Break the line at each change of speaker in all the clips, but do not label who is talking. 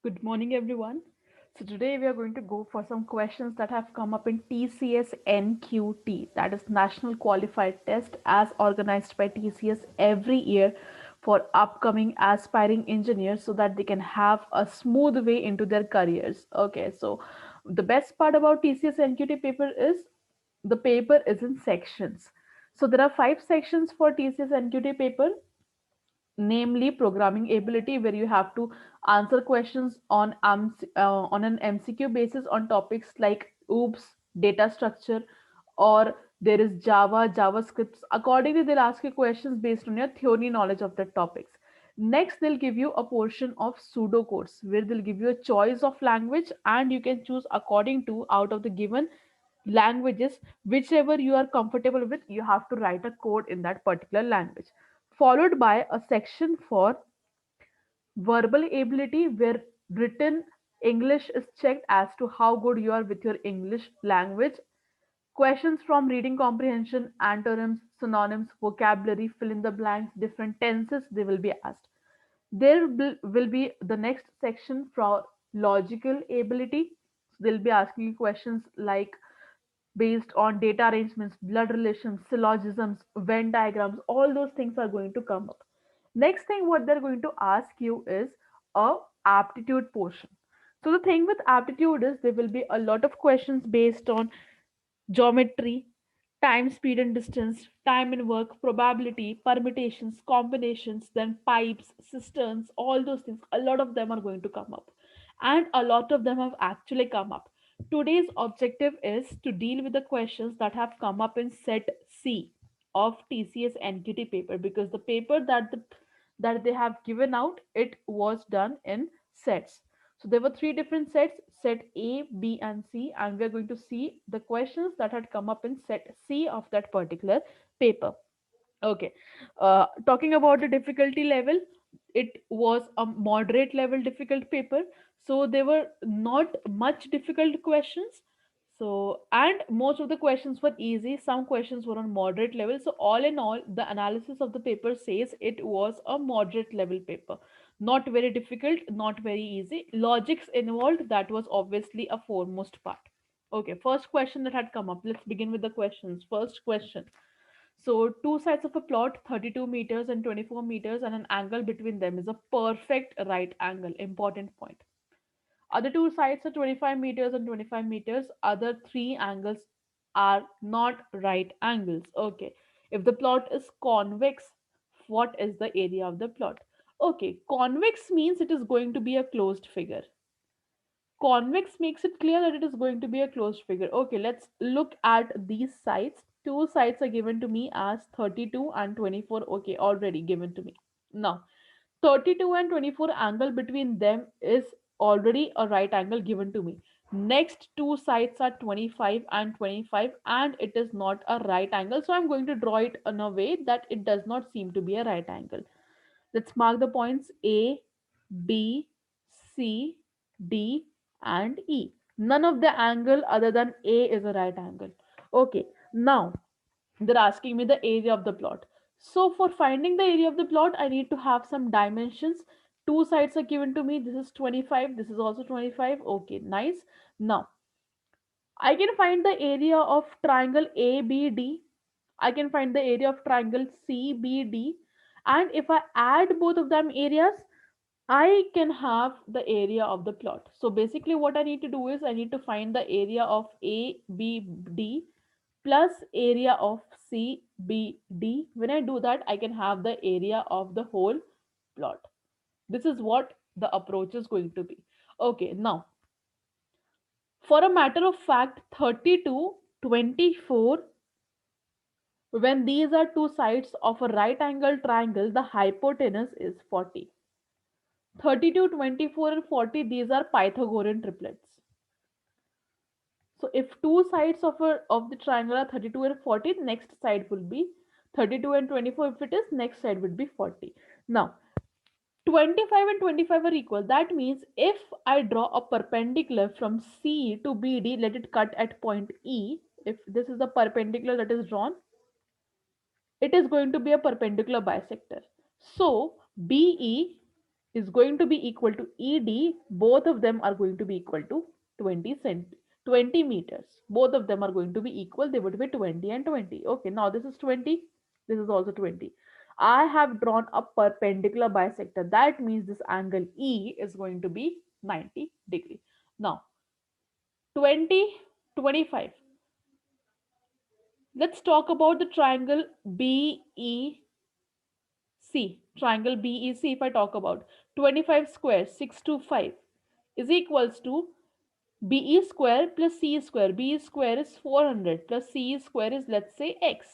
Good morning, everyone. So, today we are going to go for some questions that have come up in TCS NQT, that is National Qualified Test, as organized by TCS every year for upcoming aspiring engineers so that they can have a smooth way into their careers. Okay, so the best part about TCS NQT paper is the paper is in sections. So, there are five sections for TCS NQT paper, namely programming ability, where you have to answer questions on an MCQ basis on topics like OOPS, data structure, or there is Java, JavaScripts. Accordingly, they'll ask you questions based on your theory knowledge of the topics. Next, they'll give you a portion of pseudo course where they'll give you a choice of language and you can choose according to out of the given languages, whichever you are comfortable with, you have to write a code in that particular language, followed by a section for verbal ability where written English is checked as to how good you are with your English language. Questions from reading comprehension, antonyms, synonyms, vocabulary, fill in the blanks, different tenses, they will be asked. There will be the next section for logical ability. So they'll be asking you questions like based on data arrangements, blood relations, syllogisms, Venn diagrams, all those things are going to come up. Next thing, what they're going to ask you is a aptitude portion. So the thing with aptitude is there will be a lot of questions based on geometry, time, speed, and distance, time and work, probability, permutations, combinations, then pipes, cisterns, all those things. A lot of them are going to come up. And a lot of them have actually come up. Today's objective is to deal with the questions that have come up in set C of TCS NQT paper, because the paper that they have given out, it was done in sets. So there were three different sets, set A, B, and C, and we're going to see the questions that had come up in set C of that particular paper. Okay. Talking about the difficulty level, it was a moderate level difficult paper. So there were not much difficult questions. So, and most of the questions were easy. Some questions were on moderate level. So, all in all, the analysis of the paper says it was a moderate level paper. Not very difficult, not very easy. Logics involved, that was obviously a foremost part. Okay, first question that had come up. Let's begin with the questions. First question. So, two sides of a plot, 32 meters and 24 meters, and an angle between them is a perfect right angle. Important point. Other two sides are 25 meters and 25 meters. Other three angles are not right angles. Okay. If the plot is convex, what is the area of the plot? Okay. Convex means it is going to be a closed figure. Convex makes it clear that it is going to be a closed figure. Okay, let's look at these sides. Two sides are given to me as 32 and 24. Okay, already given to me. Now, 32 and 24 angle between them is already a right angle given to me. Next two sides are 25 and 25 and it is not a right angle. So I'm going to draw it in a way that it does not seem to be a right angle. Let's mark the points A, B, C, D, and E. None of the angle other than A is a right angle. Okay, now they're asking me the area of the plot. So for finding the area of the plot, I need to have some dimensions. Two sides are given to me. This is 25. This is also 25. Okay, nice. Now I can find the area of triangle ABD. I can find the area of triangle CBD. And if I add both of them areas, I can have the area of the plot. So basically, what I need to do is I need to find the area of ABD plus area of CBD. When I do that, I can have the area of the whole plot. This is what the approach is going to be. Okay, now for a matter of fact, 32, 24, when these are two sides of a right angle triangle, the hypotenuse is 40. 32, 24, and 40, these are Pythagorean triplets. So if two sides of the triangle are 32 and 40, the next side will be 32 and 24. If it is, next side would be 40. Now, 25 and 25 are equal. That means if I draw a perpendicular from C to BD, let it cut at point E. If this is the perpendicular that is drawn, it is going to be a perpendicular bisector. So BE is going to be equal to ED, both of them are going to be equal to 20 meters. Both of them are going to be equal. They would be 20 and 20. Okay, now this is 20. This is also 20. I have drawn a perpendicular bisector. That means this angle E is going to be 90 degree. Now, 20, 25. Let's talk about the triangle BEC. Triangle BEC, if I talk about 25 square, 625 is equals to BE square plus C square. BE square is 400 plus C square is, let's say, x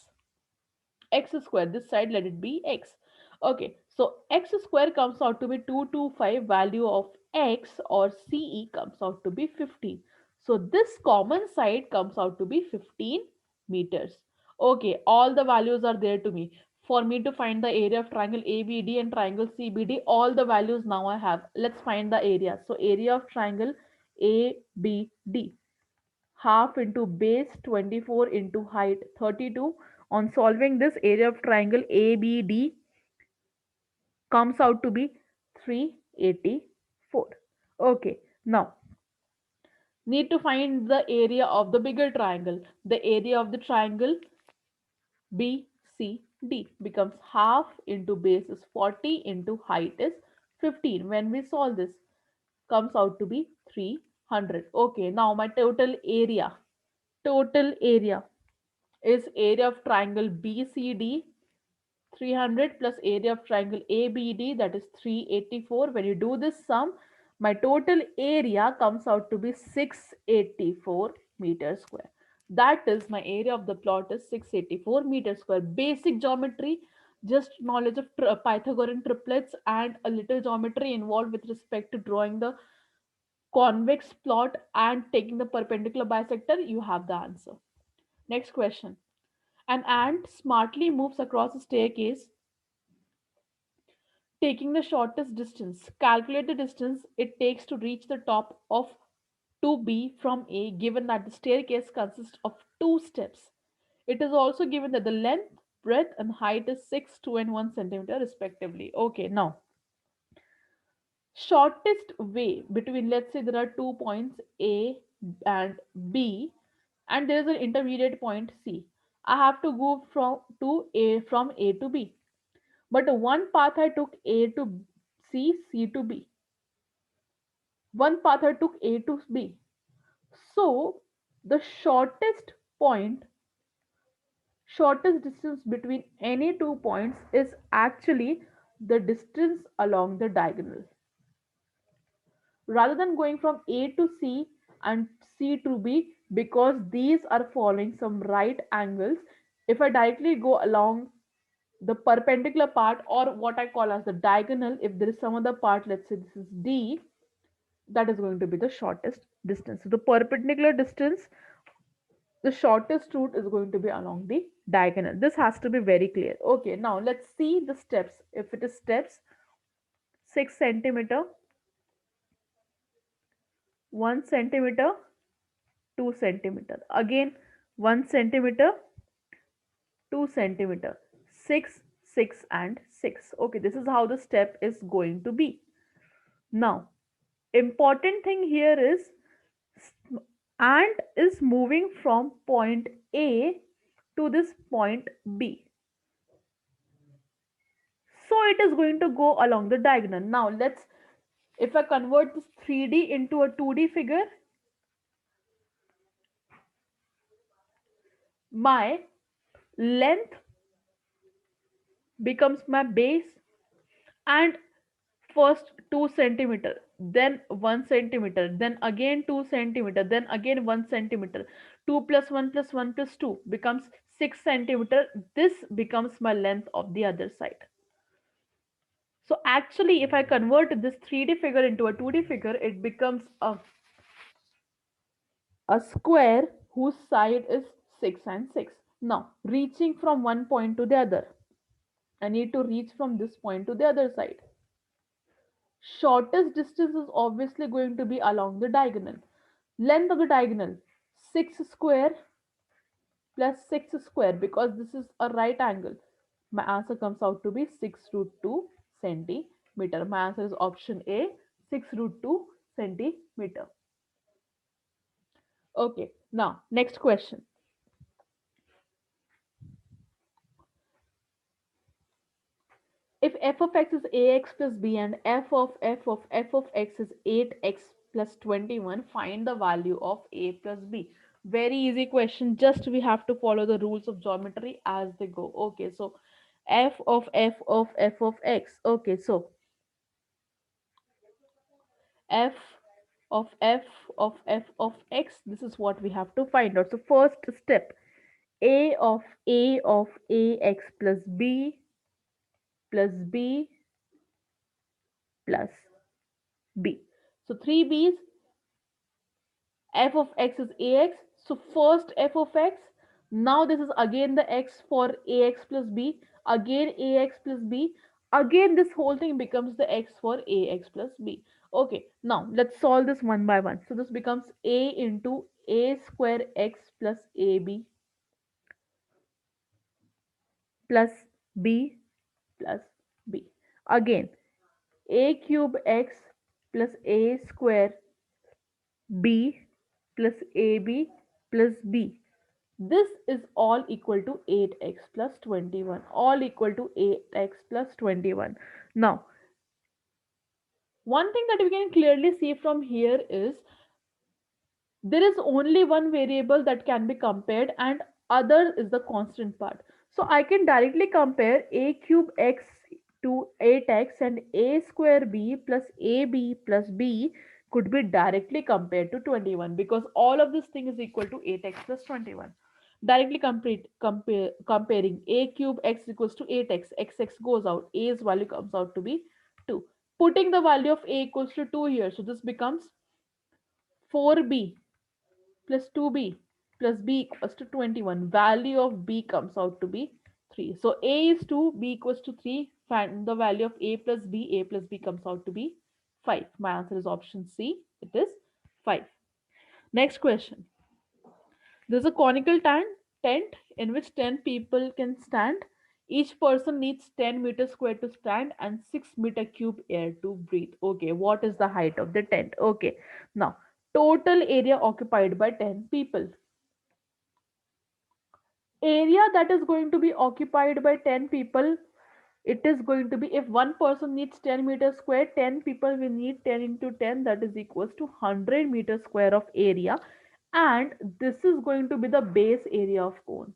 square. This side, let it be x. Okay, so x square comes out to be 225. Value of x or CE comes out to be 15. So this common side comes out to be 15 meters. Okay, all the values are there to me. For me to find the area of triangle ABD and triangle CBD, all the values now I have. Let's find the area. So area of triangle ABD, half into base 24 into height 32. On solving this, area of triangle ABD comes out to be 384. Okay, now need to find the area of the bigger triangle. The area of the triangle BCD becomes half into base is 40 into height is 15. When we solve this, comes out to be 300. Okay, now my total area is area of triangle BCD 300 plus area of triangle ABD, that is 384. When you do this sum, my total area comes out to be 684 meters square. That is, my area of the plot is 684 meters square. Basic geometry, just knowledge of Pythagorean triplets and a little geometry involved with respect to drawing the convex plot and taking the perpendicular bisector, you have the answer. Next question. An ant smartly moves across a staircase, taking the shortest distance. Calculate the distance it takes to reach the top of 2B from A, given that the staircase consists of two steps. It is also given that the length, breadth, and height is 6, 2, and 1 centimeter, respectively. Okay, now, shortest way between, let's say, there are 2 points A and B, and there is an intermediate point C. I have to go from A to B. But one path I took A to C, C to B. One path I took A to B. So the shortest distance between any 2 points is actually the distance along the diagonal. Rather than going from A to C and C to B, because these are following some right angles, if I directly go along the perpendicular part, or what I call as the diagonal, if there is some other part, let's say this is D, that is going to be the shortest distance. So the perpendicular distance, the shortest route is going to be along the diagonal. This has to be very clear. Okay, now let's see the steps. If it is steps, 6 centimeter, 1 centimeter, 2 centimeter. Again, 1 centimeter, 2 centimeter, 6, 6 and 6. Okay, this is how the step is going to be. Now, important thing here is ant is moving from point A to this point B. So it is going to go along the diagonal. Now let's, if I convert this 3D into a 2D figure, my length becomes my base, and first 2 centimeter, then 1 centimeter, then again 2 centimeter, then again 1 centimeter. 2 plus 1 plus 1 plus 2 becomes 6 centimeter. This becomes my length of the other side. So actually, if I convert this 3D figure into a 2D figure, it becomes a square whose side is 6 and 6. Now, reaching from one point to the other, I need to reach from this point to the other side. Shortest distance is obviously going to be along the diagonal. Length of the diagonal, 6 square plus 6 square, because this is a right angle. My answer comes out to be 6 root 2 centimeter. meter. My answer is option A, 6 root 2 centimeter. Okay, now next question. If f of x is ax plus b and f of x is 8x plus 21, find the value of a plus b. Very easy question. Just we have to follow the rules of geometry as they go. Okay, so f of x. Okay, so f of x. This is what we have to find out. So first step, a of ax plus b plus b. So three b's. F of x is ax. So first f of x. Now this is again the x for ax plus b. Again ax plus b. Again this whole thing becomes the x for ax plus b. Okay, now let's solve this one by one. So this becomes a into a square x plus ab plus b plus b. Again a cube x plus a square b plus ab plus b. This is all equal to 8x plus 21. All equal to 8x plus 21. Now, one thing that we can clearly see from here is there is only one variable that can be compared and other is the constant part. So I can directly compare a cube x to 8x and a square b plus ab plus b could be directly compared to 21 because all of this thing is equal to 8x plus 21. Directly comparing a cube x equals to 8x, x goes out, a's value comes out to be 2. Putting the value of a equals to 2 here, so this becomes 4b plus 2b plus b equals to 21. Value of b comes out to be 3. So a is 2, b equals to 3. Find the value of a plus b comes out to be 5. My answer is option C. It is 5. Next question. There's a conical tent in which 10 people can stand. Each person needs 10 meters square to stand and 6 meter cube air to breathe. Okay, what is the height of the tent? Okay, now total area occupied by 10 people. Area that is going to be occupied by 10 people, it is going to be, if one person needs 10 meters square, 10 people will need 10 into 10, that is equals to 100 meters square of area, and this is going to be the base area of cone,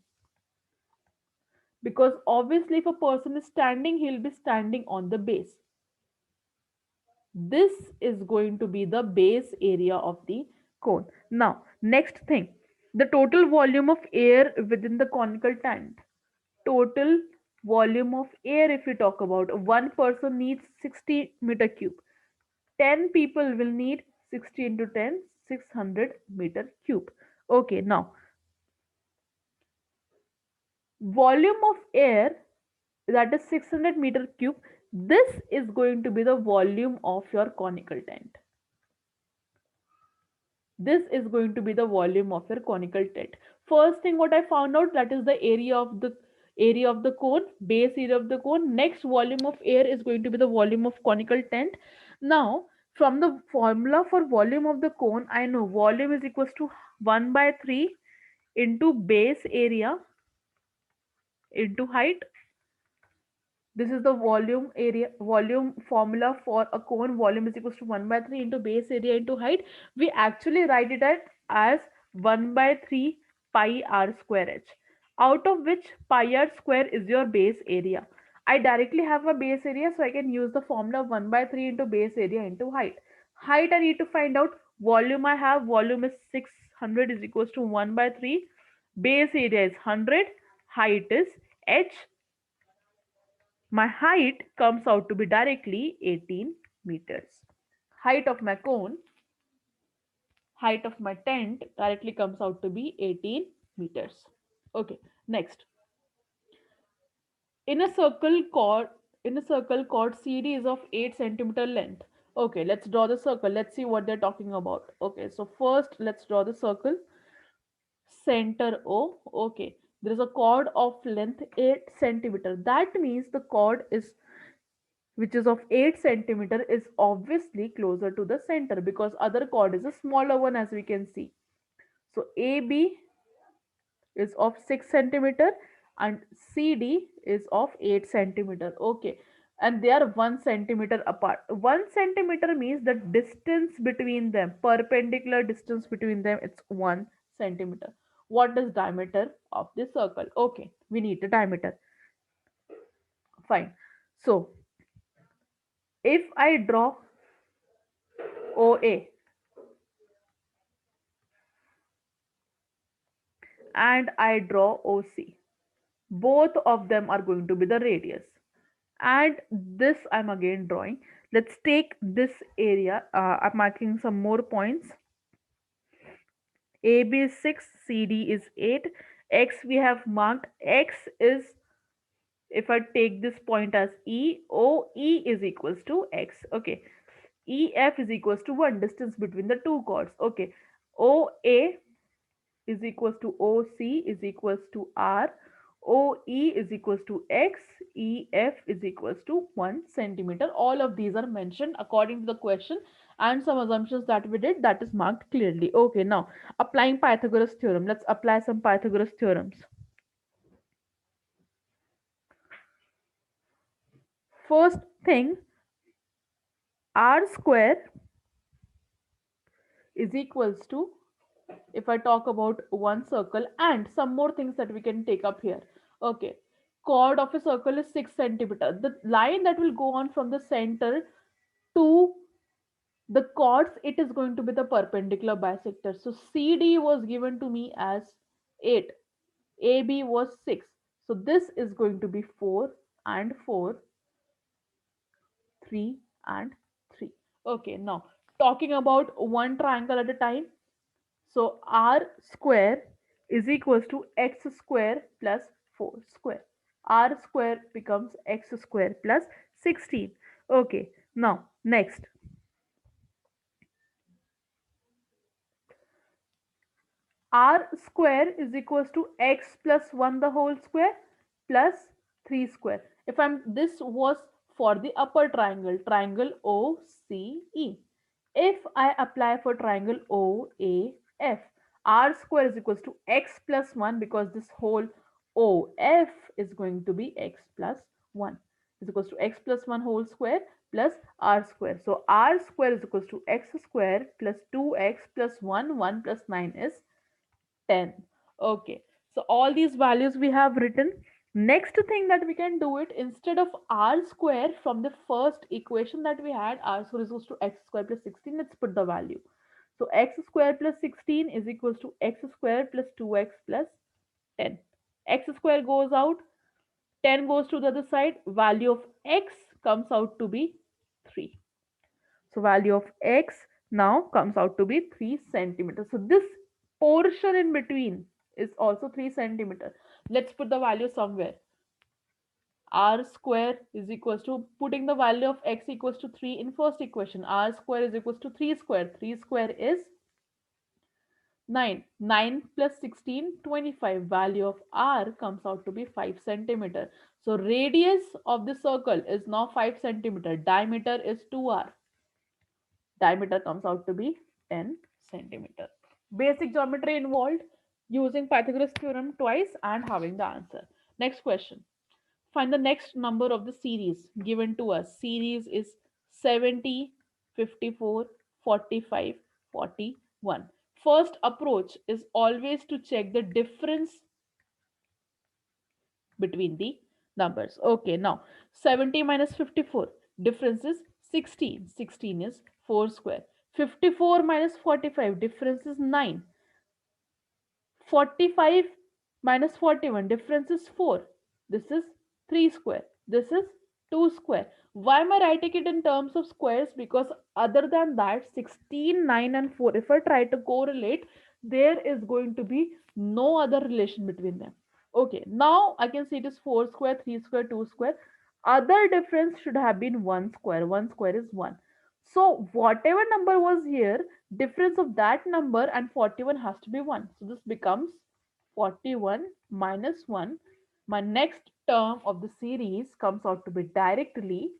because obviously if a person is standing, he'll be standing on the base. This is going to be the base area of the cone. Now next thing, the total volume of air within the conical tent. Total volume of air, if we talk about, one person needs 60 meter cube, 10 people will need 60 into 10, 600 meter cube. Okay, now volume of air, that is 600 meter cube. This is going to be the volume of your conical tent. This is going to be the volume of your conical tent. First thing what I found out, that is the area of the cone, base area of the cone. Next, volume of air is going to be the volume of conical tent. Now from the formula for volume of the cone, I know volume is equals to 1 by 3 into base area into height. This is the volume formula for a cone. Volume is equals to 1 by 3 into base area into height. We actually write it as 1 by 3 pi r square h, out of which pi r square is your base area. I directly have a base area, so I can use the formula 1 by 3 into base area into height. Height I need to find out. Volume I have, volume is 600 is equals to 1 by 3. Base area is 100. Height is h. My height comes out to be directly 18 meters. Height of my cone, height of my tent directly comes out to be 18 meters. Okay, next. In a circle chord, CD is of 8 centimeter length. Okay, let's draw the circle. Let's see what they're talking about. Okay, so first let's draw the circle. Center O. Okay, there is a chord of length 8 centimeter. That means the chord is which is of 8 centimeter, is obviously closer to the center because other chord is a smaller one, as we can see. So AB is of 6 centimeter and CD is of 8 centimeter. Okay. And they are 1 centimeter apart. 1 centimeter means the distance between them, perpendicular distance between them, it's 1 centimeter. What is diameter of this circle? Okay, we need the diameter. Fine. So if I draw OA and I draw OC, both of them are going to be the radius. And this I'm again drawing. Let's take this area. I'm marking some more points. AB is 6, CD is 8, X we have marked. X is, if I take this point as E, OE is equals to X. Okay. EF is equals to 1, distance between the two chords. Okay. OA is equals to OC is equals to R, OE is equals to X, EF is equals to 1 centimeter. All of these are mentioned according to the question and some assumptions that we did, that is marked clearly. Okay, now applying Pythagoras theorem. Let's apply some Pythagoras theorems. First thing, R square is equals to, if I talk about one circle and some more things that we can take up here. Okay, chord of a circle is 6 centimeter. The line that will go on from the center to the chords, it is going to be the perpendicular bisector. So CD was given to me as 8, AB was 6. So this is going to be 4 and 4, 3 and 3. Okay, now talking about one triangle at a time. So r square is equals to x square plus 4 square. R square becomes x square plus 16. Okay, now next, r square is equals to x plus 1 the whole square plus 3 square. If I'm, this was for the upper triangle, triangle OCE. If I apply for triangle OAF, r square is equals to x plus 1 because this whole OF is going to be x plus 1 is equals to x plus 1 whole square plus r square. So r square is equals to x square plus 2x plus 1, 1 plus 9 is 10. Okay, so all these values we have written. Next thing that we can do it, instead of r square from the first equation that we had, r square is equals to x square plus 16, let's put the value. So x square plus 16 is equals to x square plus 2x plus 10. X square goes out, 10 goes to the other side, value of x comes out to be 3. So value of x now comes out to be 3 centimeters. So this portion in between is also 3 centimeter. Let's put the value somewhere. R square is equals to, putting the value of x equals to 3 in first equation. R square is equals to 3 square. 3 square is 9. 9 plus 16, 25. Value of R comes out to be 5 centimeter. So radius of the circle is now 5 centimeter. Diameter is 2R. Diameter comes out to be 10 centimeter. Basic geometry involved, using Pythagoras theorem twice and having the answer. Next question. Find the next number of the series given to us. Series is 70, 54, 45, 41. First approach is always to check the difference between the numbers. Okay, now 70 minus 54, difference is 16. 16 is 4 square. 54 minus 45, difference is 9. 45 minus 41, difference is 4. This is 3 square. This is 2 square. Why am I writing it in terms of squares? Because other than that, 16, 9 and 4, if I try to correlate, there is going to be no other relation between them. Okay, now I can see it is 4 square, 3 square, 2 square. Other difference should have been 1 square. 1 square is 1. So whatever number was here, difference of that number and 41 has to be 1. So this becomes 41 minus 1. My next term of the series comes out to be directly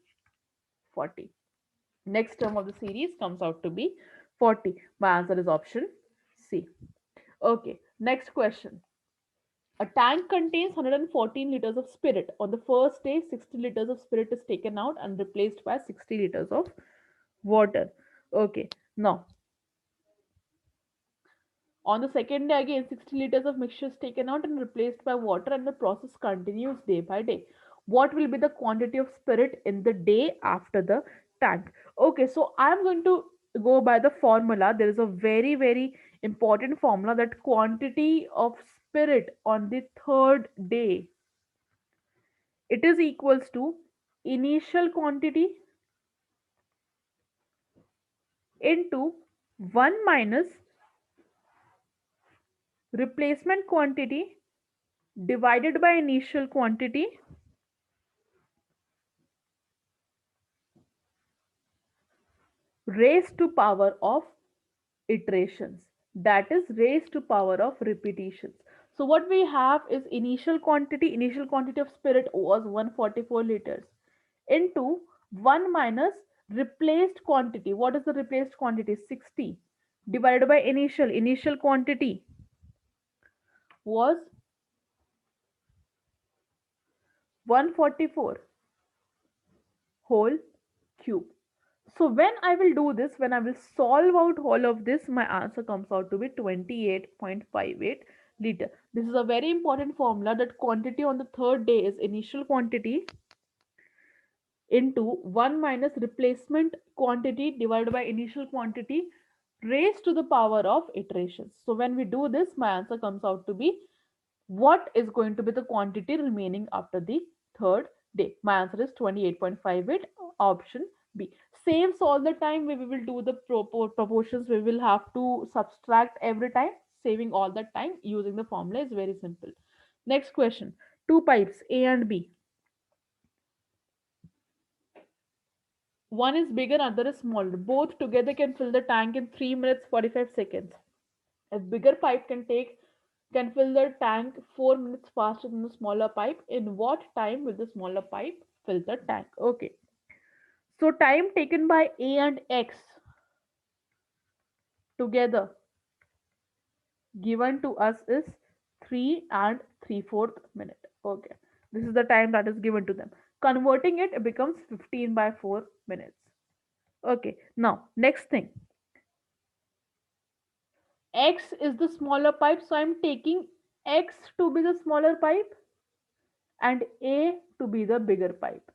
40. Next term of the series comes out to be 40. My answer is option C. Okay, next question. A tank contains 114 liters of spirit. On the first day, 60 liters of spirit is taken out and replaced by 60 liters of water. Okay, now on the second day, again 60 liters of mixture is taken out and replaced by water, and the process continues day by day. What will be the quantity of spirit in the day after the tank? Okay, so I'm going to go by the formula. There is a very important formula, that quantity of spirit on the third day, it is equals to initial quantity into 1 minus replacement quantity divided by initial quantity raised to power of iterations, that is raised to power of repetitions. So what we have is initial quantity of spirit was 144 liters into 1 minus replaced quantity. What is the replaced quantity? 60 divided by initial quantity was 144 whole cube. So when I will do this, when I will solve out all of this, my answer comes out to be 28.58 liter. This is a very important formula, that quantity on the third day is initial quantity into 1 minus replacement quantity divided by initial quantity raised to the power of iterations. So when we do this, my answer comes out to be, what is going to be the quantity remaining after the third day? My answer is 28.58, option B. Saves all the time. We will do the proportions. We will have to subtract every time, saving all the time. Using the formula is very simple. Next question. Two pipes, A and B. One is bigger, other is smaller. Both together can fill the tank in 3 minutes 45 seconds. A bigger pipe can fill the tank 4 minutes faster than the smaller pipe. In what time will the smaller pipe fill the tank? Okay. So time taken by A and X together given to us is 3 and 3/4 minute. Okay. This is the time that is given to them. Converting it, it becomes 15 by 4 minutes. Okay. Now, next thing. X is the smaller pipe, so I'm taking X to be the smaller pipe and A to be the bigger pipe.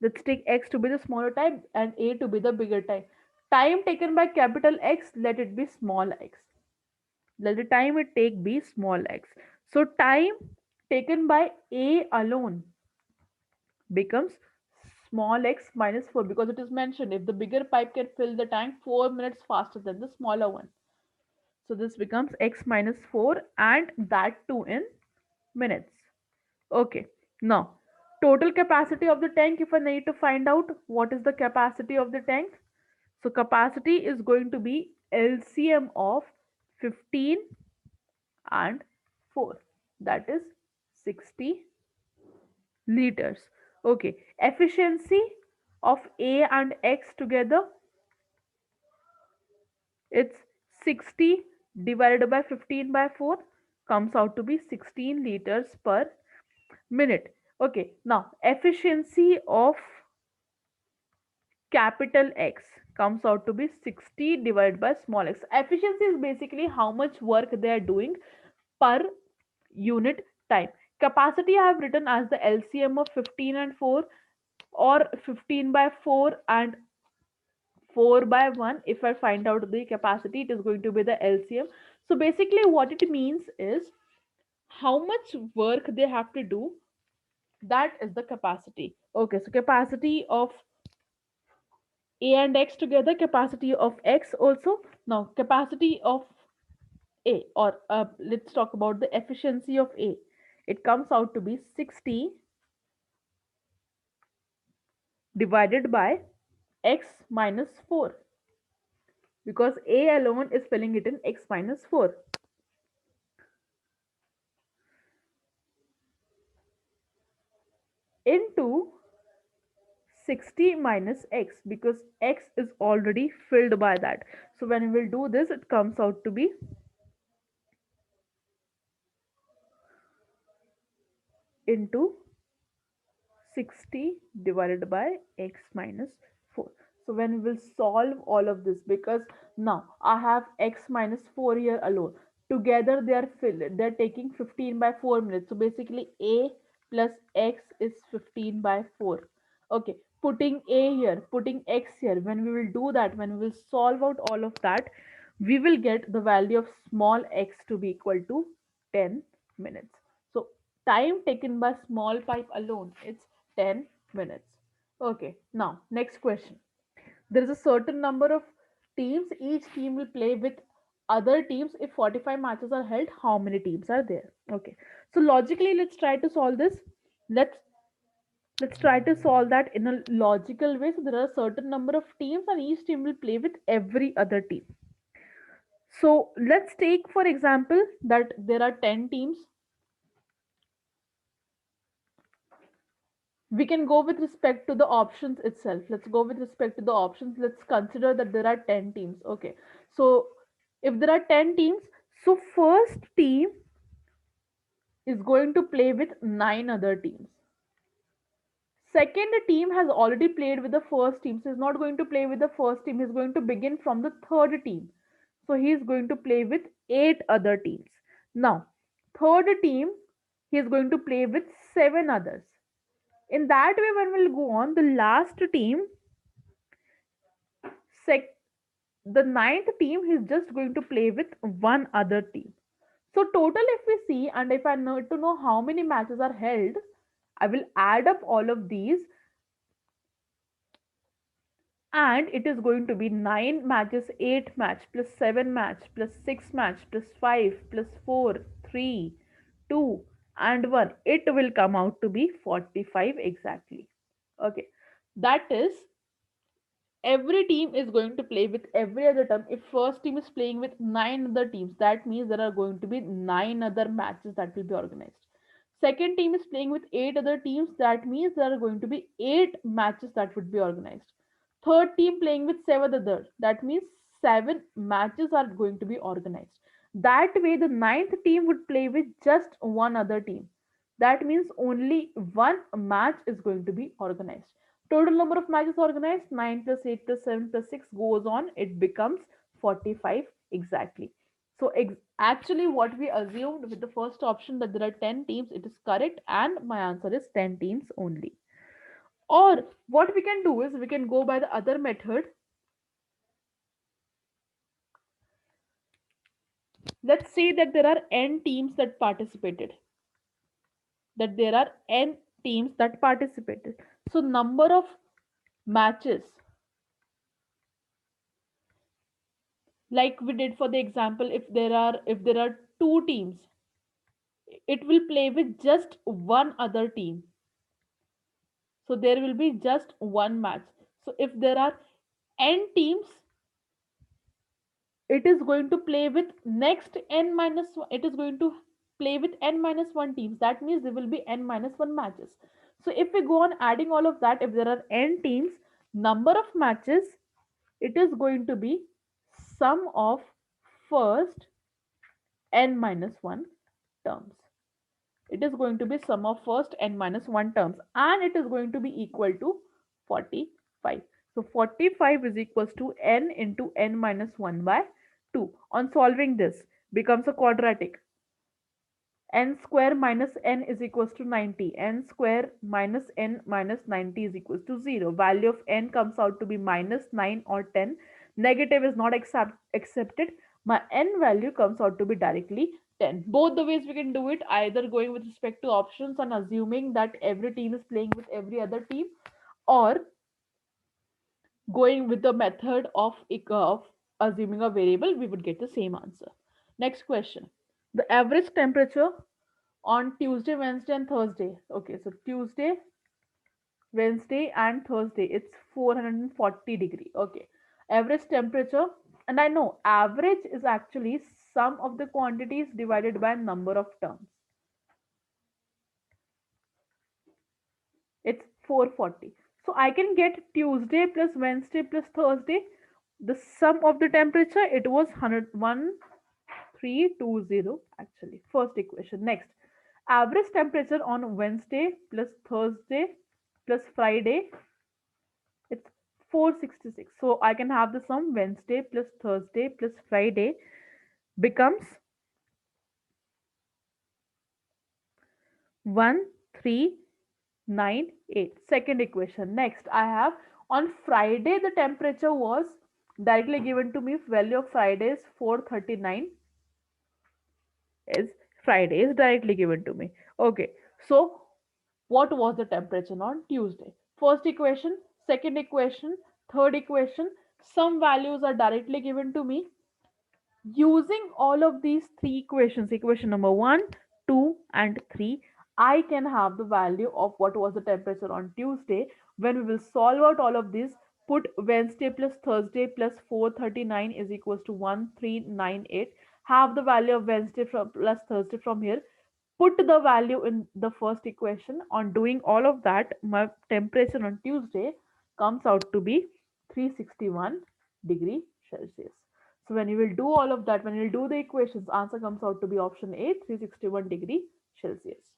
Let's take X to be the smaller type and A to be the bigger type. Time taken by capital X, let it be small x. Let the time it take be small x. So time taken by A alone becomes small x minus 4, because it is mentioned if the bigger pipe can fill the tank 4 minutes faster than the smaller one. So this becomes x minus 4, and that too in minutes. Okay. Now, total capacity of the tank, if I need to find out what is the capacity of the tank. So capacity is going to be LCM of 15 and 4. That is 60 liters. Okay. Efficiency of A and X together, it's 60 divided by 15 by 4, comes out to be 16 liters per minute. Okay. Now, efficiency of capital X comes out to be 60 divided by small x. Efficiency is basically how much work they are doing per unit time. Capacity I have written as the LCM of 15 and 4, or 15 by 4 and 4 by 1. If I find out the capacity, it is going to be the LCM. So basically what it means is how much work they have to do, that is the capacity. Okay, so capacity of A and X together, capacity of X also. Now, capacity of A, or let's talk about the efficiency of A. It comes out to be 60 divided by X minus 4, because A alone is filling it in X minus 4, into 60 minus x, because x is already filled by that. So when we will do this, it comes out to be into 60 divided by x minus 4. So when we will solve all of this, because now I have x minus 4 here alone. Together they're taking 15 by 4 minutes. So basically a plus x is 15 by 4. Okay, putting a here, putting x here. When we will do that, when we will solve out all of that, we will get the value of small x to be equal to 10 minutes. So time taken by small pipe alone, it's 10 minutes. Okay, now next question. There is a certain number of teams. Each team will play with other teams. If 45 matches are held, how many teams are there? Okay, so logically, let's try to solve this. Let's let's try to solve that in a logical way. So there are a certain number of teams, and each team will play with every other team. So let's take for example that there are 10 teams. We can go with respect to the options itself. Let's go with respect to the options. Let's consider that there are 10 teams. Okay, so if there are 10 teams, so first team is going to play with 9 other teams. Second team has already played with the first team, so he's not going to play with the first team. He's going to begin from the third team. So he is going to play with 8 other teams. Now third team, he is going to play with 7 others. In that way, when we'll go on, the last team, sec the ninth team, he's just going to play with one other team. So total, if we see, and if I know to know how many matches are held, I will add up all of these, and it is going to be 9 matches, 8 match plus 7 match plus 6 match plus 5 plus 4, 3, 2, and 1. It will come out to be 45 exactly. Okay, that is, every team is going to play with every other team. If first team is playing with 9 other teams, that means there are going to be 9 other matches that will be organized. Second team is playing with 8 other teams, that means there are going to be 8 matches that would be organized. Third team playing with 7 others, that means 7 matches are going to be organized. That way the ninth team would play with just one other team. That means only one match is going to be organized. Total number of matches organized, 9 plus 8 plus 7 plus 6 goes on, it becomes 45 exactly. So actually what we assumed with the first option, that there are 10 teams, it is correct, and my answer is 10 teams only. Or what we can do is we can go by the other method. Let's say that there are n teams that participated. That there are n teams that participated. So number of matches, like we did for the example, if there are two teams, it will play with just one other team. So there will be just one match. So if there are n teams, it is going to play with next n minus 1. It is going to play with n minus 1 teams. That means there will be n minus 1 matches. So if we go on adding all of that, if there are n teams, number of matches, it is going to be sum of first n minus 1 terms. It is going to be sum of first n minus 1 terms, and it is going to be equal to 45. So 45 is equals to n into n minus 1 by 2. On solving this, becomes a quadratic. N square minus n is equals to 90. N square minus n minus 90 is equals to 0. Value of n comes out to be minus 9 or 10. Negative is not accepted. My n value comes out to be directly 10. Both the ways we can do it, either going with respect to options and assuming that every team is playing with every other team, or going with the method of assuming a variable, we would get the same answer. Next question. The average temperature on Tuesday, Wednesday, and Thursday. Okay, so Tuesday, Wednesday, and Thursday, it's 440 degree. Okay, average temperature, and I know average is actually sum of the quantities divided by number of terms. It's 440. So I can get Tuesday plus Wednesday plus Thursday. The sum of the temperature, it was 101,320 actually. First equation. Next, average temperature on Wednesday plus Thursday plus Friday, it's 466. So I can have the sum Wednesday plus Thursday plus Friday becomes 1398. Second equation. Next, I have on Friday the temperature was directly given to me. Value of Friday is 439, is Friday is directly given to me. Okay, so what was the temperature on Tuesday? First equation, second equation, third equation. Some values are directly given to me. Using all of these three equations, equation number 1, 2, and 3, I can have the value of what was the temperature on Tuesday. When we will solve out all of this, put Wednesday plus Thursday plus 439 is equals to 1398. Have the value of Wednesday plus Thursday from here. Put the value in the first equation. On doing all of that, my temperature on Tuesday comes out to be 361 degree Celsius. So when you will do all of that, when you will do the equations, answer comes out to be option A, 361 degree Celsius.